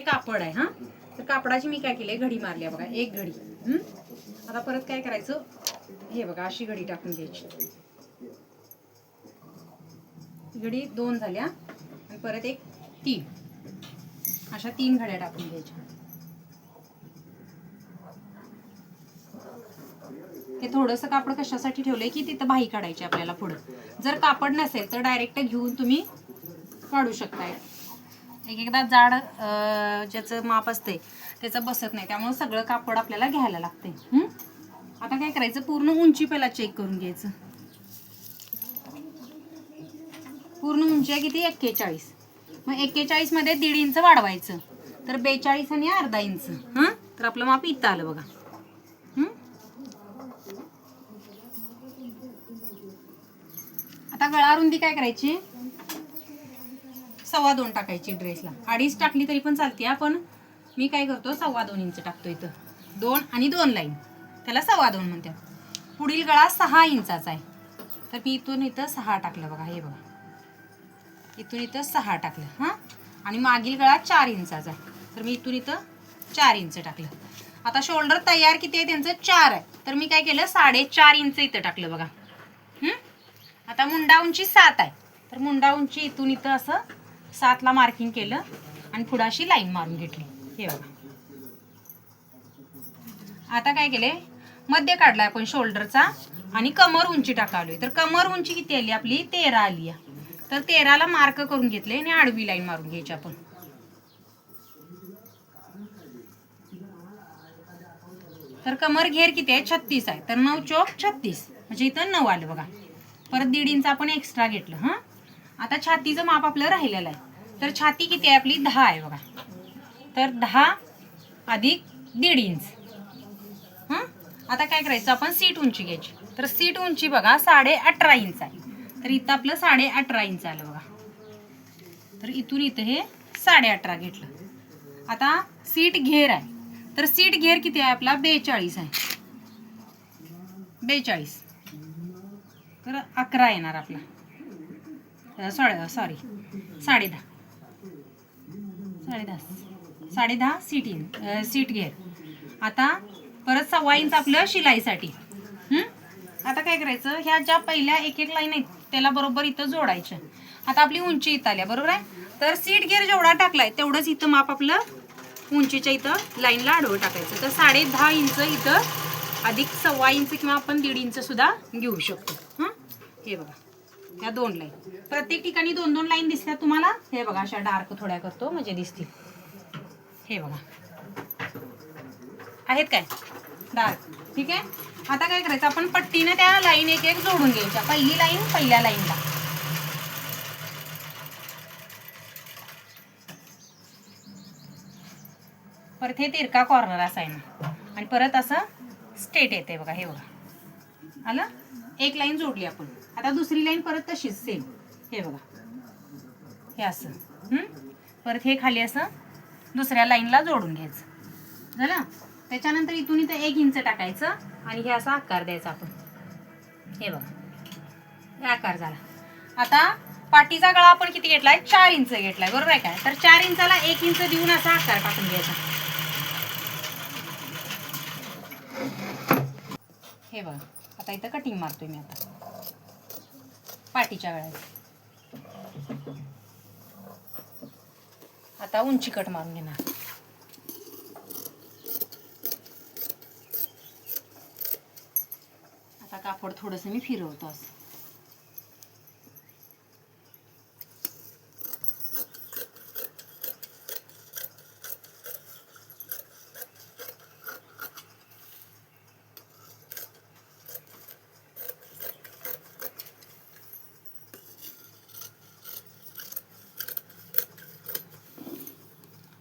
कापड आहे हा, तर कापडाची मी काय केले घडी मारली बघा, एक घडी. आता परत काय करायचं, हे बघा अशी घडी टाकून घ्यायची. घडी 2 झाल्या आणि परत एक 3, अशा 3 घड्या टाकून घ्यायच्या. हे थोडंसं कापड कशासाठी ठेवलंय की तिथं बाही काढायची आपल्याला पुढं. जर कापड नसेल तर डायरेक्ट घेऊन तुम्ही काढू शकताय. एक एकदा जाड ज्याचं माप असते त्याचं बसत नाही, त्यामुळे सगळं कापड आपल्याला घ्यायला लागते. आता काय करायचं, पूर्ण उंची पहिला चेक करून घ्यायचं. पूर्ण उंची आहे किती, 41. मग 41 मध्ये 1.5 इंच वाढवायचं, तर 42 आणि अर्धा इंच. तर आपलं माप इथं आलं बघा. आता गळा रुंदी काय करायची, 2.25 टाकायची. ड्रेसला 2.5 टाकली तरी पण चालते, पण मी काय करतो 2.25 इंच टाकतो. इथं 2 आणि 2 लाईन, त्याला 2.25 म्हणतात. पुढील गळा 6 इंचाचा आहे, तर मी इथून इथं 6 टाकलं बघा. हे बघा, इथून इथं 6 टाकलं. आणि मागील गळा 4 इंचाचा आहे, तर मी इथून इथं 4 इंच टाकलं. आता शोल्डर तयार किती आहे त्यांचं, 4 आहे, तर मी काय केलं 4.5 इंच इथं टाकलं बघा. आता मुंडा उंची 7 आहे, तर मुंडा उंची इथून इथं असं 7 ला मार्किंग केलं आणि पुढे अशी लाईन मारून घेतली. हे बघा. आता काय केले, मध्य काढलाय आपण शोल्डरचा आणि कमर उंची टाकालोय. तर कमर उंची किती आली आपली, 13 आली आहे. तर 13 ला मार्क करून घेतले आणि आडवी लाईन मारून घ्यायची आपण. तर कमर घेर किती आहे, 36 आहे, तर 9 चौक 36, म्हणजे इथं 9 आलं बघा. परत 1.5 इंच आपण एक्स्ट्रा घेतलं. आता छातीचं माप आपलं राहिलेलं आहे, तर छाती किती आहे आपली, 10 आहे बघा. तर 10 अधिक 1.5 इंच. आता काय करायचं, आपण सीट उंची घ्यायची. तर सीट उंची बघा 18.5 इंच आहे, तर इथं आपलं 18.5 इंच आलं बघा. तर इथून इथं हे 18.5 घेतलं. आता सीट घेर आहे, तर सीट घेर किती आहे आपला, 42 आहे. 42, तर 11 येणार आपला. सॉरी 10.5 सीट घेर. आता परत 1.25 इंच आपलं शिलाईसाठी. आता काय करायचं, ह्या ज्या पहिल्या एक एक लाईन आहेत त्याला बरोबर इथं जोडायच्या. आता आपली उंची इथं आल्या बरोबर आहे, तर सीट घेर जेवढा टाकलाय तेवढंच इथं माप आपलं उंचीच्या इथं लाईनला आडवं टाकायचं. तर 10.5 इंच इथं अधिक 1.25 इंच किंवा आपण 1.5 इंच सुद्धा घेऊ शकतो. हे बघा, ह्या 2 लाईन प्रत्येक ठिकाणी 2-2 लाईन दिसतात तुम्हाला. हे बघा, अशा डार्क थोड्या करतो म्हणजे दिसतील. हे बघा, आहेत काय डार्क, ठीक आहे. आता काय करायचं, आपण पट्टीने त्या लाईन एक एक जोडून घ्यायच्या. पहिली लाईन पहिल्या लाईनला, परत हे तिरका कॉर्नर असा आहे ना, आणि परत असं स्ट्रेट येते बघा. हे बघा आलं, एक लाईन जोडली आपण. आता दुसरी लाईन परत तशीच सेम. हे बघा, हे असं. परत हे खाली असं दुसऱ्या लाईनला जोडून घ्यायचं. झालं. त्याच्यानंतर इथून इथं 1 इंच टाकायचं आणि हे असा आकार द्यायचा आपण. हे बघा, हे आकार झाला. आता पाठीचा गळा आपण किती घेतलाय, 4 इंच घेतलाय बरोबर आहे काय. तर 4 इंचाला 1 इंच देऊन असा आकार टाकून घ्यायचा. हे बघा, आता इथं कटिंग मारतोय मी आता पाठीच्या गळ्यात. आता उंची कट मारून घेणार. आता कापड थोडंसं मी फिरवतो असं.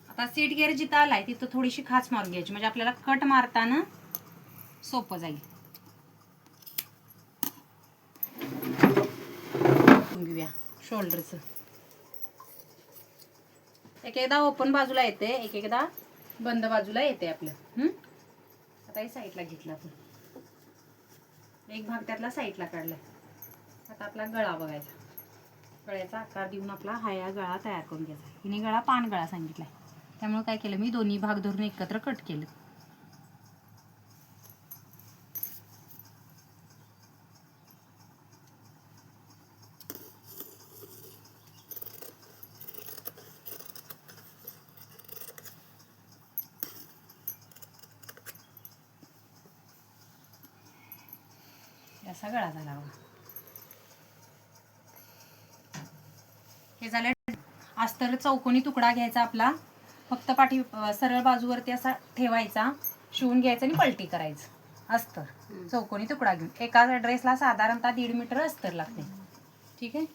आता सीट घेर जिथं आलाय तिथं थोडीशी खाच मारून घ्यायची, म्हणजे आपल्याला कट मारताना सोपं जाईल. घेऊया शोल्डरचं. एक एकदा ओपन बाजूला येते, एक एकदा बंद बाजूला येते आपलं. आता हे साईडला घेतलं आपण, एक भाग त्यातला साईडला काढलाय. आता आपला गळा बघायचा, गळ्याचा आकार देऊन आपला हा गळा तयार करून घ्यायचा. हिने गळा पान गळा सांगितलाय. त्यामुळे काय केलं मी दोन्ही भाग धरून एकत्र कट केलं. असा गळा झाला बघा. हे झालं. अस्तर चौकोनी तुकडा घ्यायचा आपला, फक्त पाठी सरळ बाजूवरती असा ठेवायचा, शिवून घ्यायचं आणि पलटी करायचं. अस्तर चौकोनी तुकडा घेऊन एका ड्रेसला साधारणतः 1.5 मीटर अस्तर लागते. ठीक आहे.